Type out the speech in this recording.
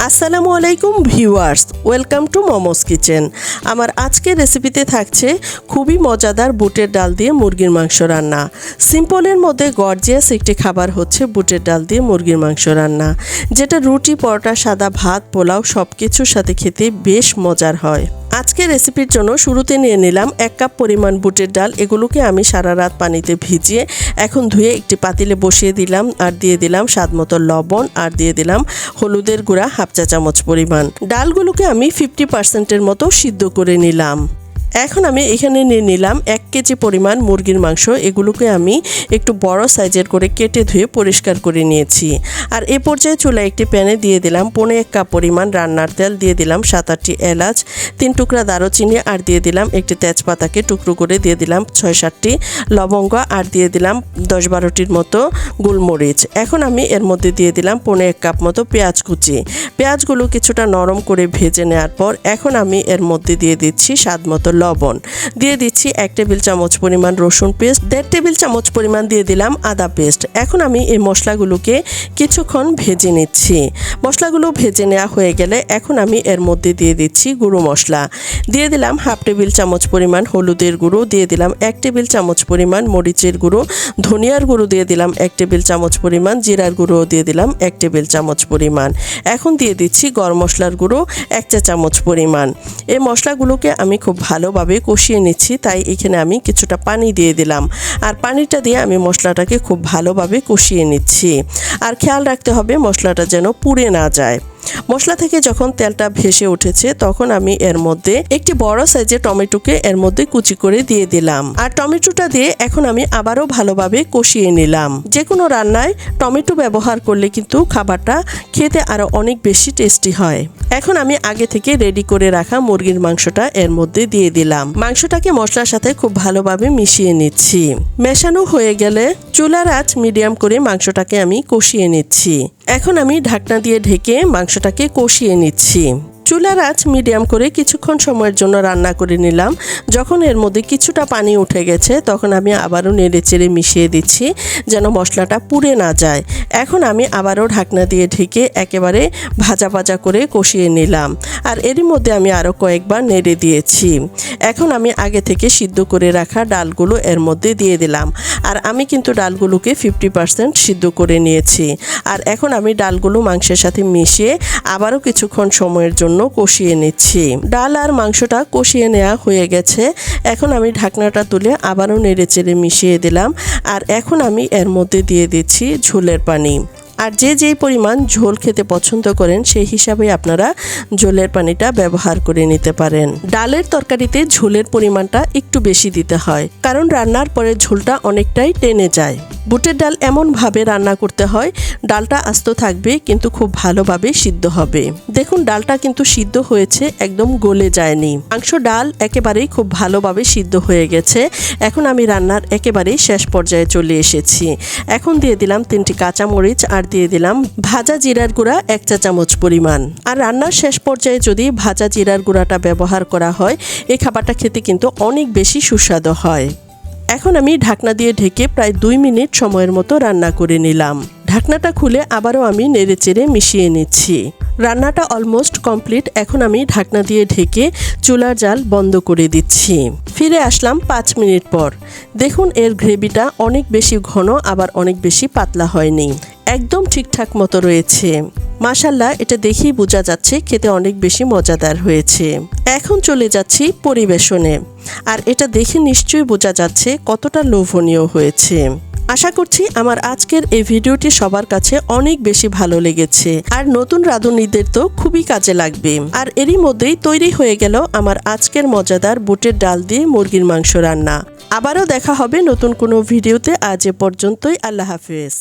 আসসালামু আলাইকুম viewers, welcome to momos kitchen. আমার আজকের রেসিপিতে থাকছে খুবই মজাদার বুটের ডাল দিয়ে মুরগির মাংস রান্না। সিম্পলের মধ্যে গর্জিয়াস একটি খাবার হচ্ছে বুটের ডাল দিয়ে মুরগির মাংস রান্না, যেটা রুটি, পরোটা, সাদা ভাত, পোলাও সব কিছুর সাথে খেতে বেশ মজার হয়। আজকের রেসিপির জন্য শুরুতে নিয়ে নিলাম 1 কাপ পরিমাণ বুটের ডাল। এগুলোকে আমি সারা রাত পানিতে ভিজিয়ে এখন ধুয়ে একটি পাতিলে বসিয়ে দিলাম, আর দিয়ে দিলাম স্বাদমতো লবণ, আর দিয়ে দিলাম হলুদের গুঁড়া 1/2 চা চামচ পরিমাণ। ডালগুলোকে আমি 50%-এর মতো সিদ্ধ করে নিলাম। এখন আমি এখানে নিয়ে নিলাম 1 কেজি পরিমাণ মুরগির মাংস। এগুলোকে আমি একটু বড় সাইজের করে কেটে ধুয়ে পরিষ্কার করে নিয়েছি। আর এই পর্যায়ে চুলায় একটি প্যানে দিয়ে দিলাম 1.5 কাপ পরিমাণ রান্নার তেল, দিয়ে দিলাম 7-8টি এলাচ, 3 টুকরা দারুচিনি, আর দিয়ে দিলাম একটি তেজপাতাকে টুকরো করে, দিয়ে দিলাম 6-7টি লবঙ্গ, আর দিয়ে দিলাম 10-12টির মতো গোলমরিচ। এখন আমি এর মধ্যে দিয়ে দিলাম 1.5 কাপ মতো পেঁয়াজ কুচি। পেঁয়াজগুলো কিছুটা নরম করে ভেজে নেওয়ার পর এখন আমি এর মধ্যে দিয়ে দিচ্ছি স্বাদমতো লবণ, দিয়ে দিচ্ছি 1 টেবিল চামচ পরিমাণ রসুন পেস্ট, 1.5 টেবিল চামচ পরিমাণ দিয়ে দিলাম আদা পেস্ট। এখন আমি এই মশলাগুলোকে কিছুক্ষণ ভেজে নিচ্ছি। মশলাগুলো ভেজে নেওয়া হয়ে গেলে এখন আমি এর মধ্যে দিয়ে দিচ্ছি গুঁড়ো মশলা। দিয়ে দিলাম 1/2 টেবিল চামচ পরিমাণ হলুদের গুঁড়ো, দিয়ে দিলাম 1 টেবিল চামচ পরিমাণ মরিচের গুঁড়ো, ধনিয়ার গুঁড়ো দিয়ে দিলাম 1 টেবিল চামচ পরিমাণ, জিরার গুঁড়ো দিয়ে দিলাম 1 টেবিল চামচ পরিমাণ। এখন দিয়ে দিচ্ছি গরম মশলার গুঁড়ো 1 চা চামচ পরিমাণ। এই মশলাগুলোকে আমি খুব ভালোভাবে কষিয়ে নিচ্ছি, তাই এখানে আমি কিছুটা পানি দিয়ে দিলাম। আর পানিটা দিয়ে আমি মশলাটাকে খুব ভালোভাবে কষিয়ে নিচ্ছি। আর খেয়াল রাখতে হবে মশলাটা যেন পুড়ে না যায়। মশলা থেকে যখন তেলটা ভেসে উঠেছে তখন আমি এর মধ্যে একটি বড় সাইজের টমেটোকে এর মধ্যে কুচি করে দিয়ে দিলাম। আর টমেটোটা দিয়ে এখন আমি আবারও ভালোভাবে কষিয়ে নিলাম। যে কোনো রান্নায় টমেটো ব্যবহার করলে কিন্তু খাবারটা খেতে আরো অনেক বেশি টেস্টি হয়। এখন আমি আগে থেকে রেডি করে রাখা মুরগির মাংসটা এর মধ্যে দিয়ে দিলাম। মাংসটাকে মশলার সাথে খুব ভালোভাবে মিশিয়ে নিচ্ছি। মেশানো হয়ে গেলে চুলার আঁচ মিডিয়াম করে মাংসটাকে আমি কষিয়ে নিচ্ছি। এখন আমি ঢাকনা দিয়ে ঢেকে মাংসটাকে কষিয়ে নিচ্ছি। চুলার আঁচ মিডিয়াম করে কিছুক্ষণ সময়ের জন্য রান্না করে নিলাম। যখন এর মধ্যে কিছুটা পানি উঠে গেছে তখন আমি আবারও নেড়েচেড়ে মিশিয়ে দিচ্ছি যেন মশলাটা পুড়ে না যায়। এখন আমি আবারও ঢাকনা দিয়ে ঢেকে একেবারে ভাজা ভাজা করে কষিয়ে নিলাম। আর এরই মধ্যে আমি আরও কয়েকবার নেড়ে দিয়েছি। এখন আমি আগে থেকে সিদ্ধ করে রাখা ডালগুলো এর মধ্যে দিয়ে দিলাম। আর আমি কিন্তু ডালগুলোকে 50% সিদ্ধ করে নিয়েছি। আর এখন আমি ডালগুলো মাংসের সাথে মিশিয়ে আবারও কিছুক্ষণ সময়ের জন্য কষিয়ে নিচ্ছি। ডাল আর মাংসটা কষিয়ে নেওয়া হয়ে গেছে। এখন আমি ঢাকনাটা তুলে আবারও নেড়েচেড়ে মিশিয়ে দিলাম। আর এখন আমি এর মধ্যে দিয়ে দিচ্ছি ঝোলের পানি। আর যে পরিমাণ ঝোল খেতে পছন্দ করেন সেই হিসাবে আপনারা ঝোলের পানিটা ব্যবহার করে নিতে পারেন। ডালের তরকারিতে ঝোলের পরিমাণটা একটু বেশি দিতে হয়, কারণ রান্নার পরে ঝোলটা অনেকটাই টেনে যায়। বুটের ডাল এমনভাবে রান্না করতে হয় ডালটা আস্ত থাকবে কিন্তু খুব ভালোভাবে সিদ্ধ হবে। দেখুন ডালটা কিন্তু সিদ্ধ হয়েছে, একদম গলে যায়নি। মাংস ডাল একেবারেই খুব ভালোভাবে সিদ্ধ হয়ে গেছে। এখন আমি রান্নার একেবারেই শেষ পর্যায়ে চলে এসেছি। এখন দিয়ে দিলাম 3টি কাঁচামরিচ, আর দিয়ে দিলাম ভাজা জিরার গুঁড়া 1 চা চামচ পরিমাণ। আর রান্নার শেষ পর্যায়ে যদি ভাজা জিরার গুঁড়াটা ব্যবহার করা হয় এই খাবারটা খেতে কিন্তু অনেক বেশি সুস্বাদু হয়। এখন আমি ঢাকনা দিয়ে ঢেকে প্রায় 2 মিনিট সময়ের মতো রান্না করে নিলাম। ঢাকনাটা খুলে আবারও আমি নেড়েচেড়ে মিশিয়ে নিচ্ছি। রান্নাটা অলমোস্ট কমপ্লিট। এখন আমি ঢাকনা দিয়ে ঢেকে চুলার জাল বন্ধ করে দিচ্ছি। ফিরে আসলাম 5 মিনিট পর। দেখুন এর গ্রেভিটা অনেক বেশি ঘন, আবার অনেক বেশি পাতলা হয়নি, একদম ঠিকঠাক মতো রয়েছে। মাশাআল্লাহ, এটা দেখেই বোঝা যাচ্ছে খেতে অনেক বেশি মজাদার হয়েছে। এখন চলে যাচ্ছি পরিবেশনে। আর এটা দেখে নিশ্চয়ই বোঝা যাচ্ছে কতটা লোভনীয় হয়েছে। আশা করছি আমার আজকের এই ভিডিওটি সবার কাছে অনেক বেশি ভালো লেগেছে, আর নতুন রাঁধুনিদের তো খুবই কাজে লাগবে। আর এরই মধ্যেই তৈরি হয়ে গেল আমার আজকের মজাদার বুটের ডাল দিয়ে মুরগির মাংস রান্না। আবারও দেখা হবে নতুন কোনো ভিডিওতে। আজ এ পর্যন্তই। আল্লাহ হাফেজ।